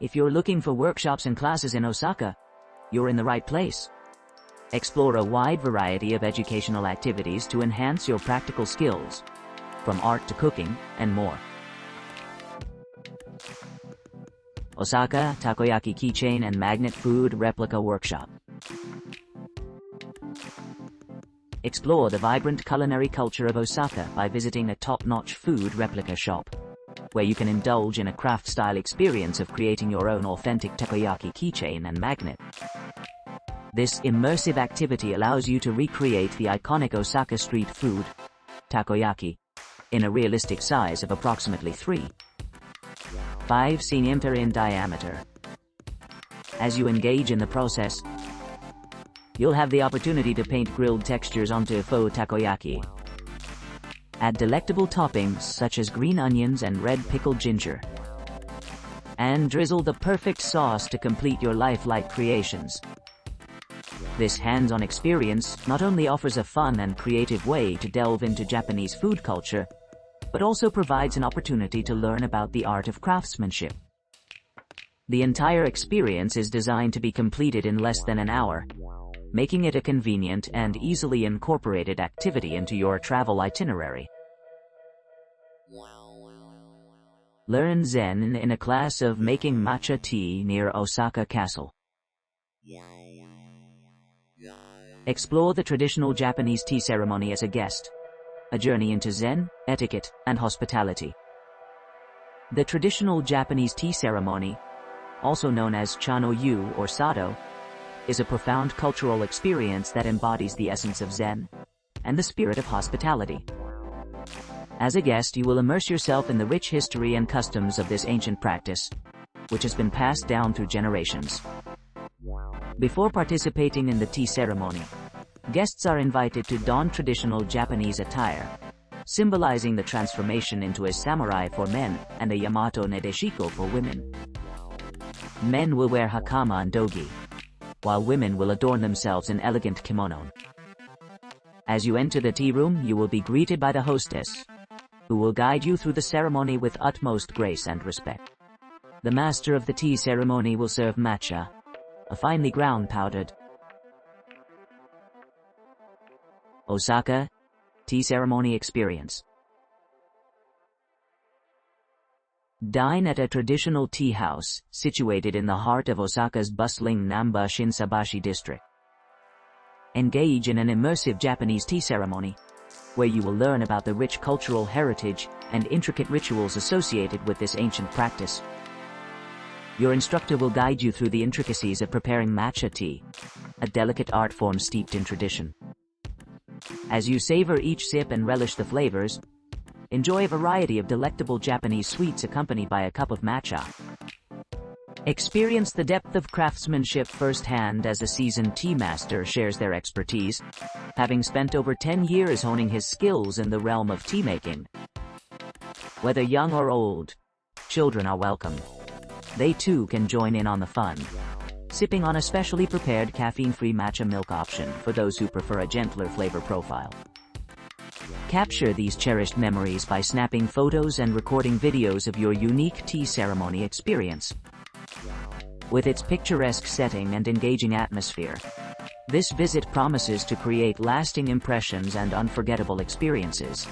If you're looking for workshops and classes in Osaka, you're in the right place. Explore a wide variety of educational activities to enhance your practical skills, from art to cooking, and more. Osaka Takoyaki Keychain and Magnet Food Replica Workshop. Explore the vibrant culinary culture of Osaka by visiting a top-notch food replica shop, where you can indulge in a craft-style experience of creating your own authentic takoyaki keychain and magnet. This immersive activity allows you to recreate the iconic Osaka street food, takoyaki, in a realistic size of approximately 3.5 cm in diameter. As you engage in the process, you'll have the opportunity to paint grilled textures onto faux takoyaki. Add delectable toppings such as green onions and red pickled ginger, and drizzle the perfect sauce to complete your lifelike creations. This hands-on experience not only offers a fun and creative way to delve into Japanese food culture, but also provides an opportunity to learn about the art of craftsmanship. The entire experience is designed to be completed in less than an hour, making it a convenient and easily incorporated activity into your travel itinerary. Learn Zen in a class of making matcha tea near Osaka Castle. Explore the traditional Japanese tea ceremony as a guest, a journey into Zen, etiquette, and hospitality. The traditional Japanese tea ceremony, also known as cha-no-yu or sado, is a profound cultural experience that embodies the essence of Zen and the spirit of hospitality. As a guest, you will immerse yourself in the rich history and customs of this ancient practice, which has been passed down through generations. Before participating in the tea ceremony, guests are invited to don traditional Japanese attire, symbolizing the transformation into a samurai for men and a Yamato Nadeshiko for women. Men will wear hakama and dogi, while women will adorn themselves in elegant kimono. As you enter the tea room, you will be greeted by the hostess, who will guide you through the ceremony with utmost grace and respect. The master of the tea ceremony will serve matcha, a finely ground powdered. Osaka Tea Ceremony Experience. Dine at a traditional tea house situated in the heart of Osaka's bustling Namba Shinsabashi district. Engage in an immersive Japanese tea ceremony, where you will learn about the rich cultural heritage and intricate rituals associated with this ancient practice. Your instructor will guide you through the intricacies of preparing matcha tea, a delicate art form steeped in tradition. As you savor each sip and relish the flavors, enjoy a variety of delectable Japanese sweets accompanied by a cup of matcha. Experience the depth of craftsmanship firsthand as a seasoned tea master shares their expertise, having spent over 10 years honing his skills in the realm of tea making. Whether young or old, children are welcome. They too can join in on the fun, sipping on a specially prepared caffeine-free matcha milk option for those who prefer a gentler flavor profile. Capture these cherished memories by snapping photos and recording videos of your unique tea ceremony experience. With its picturesque setting and engaging atmosphere, this visit promises to create lasting impressions and unforgettable experiences.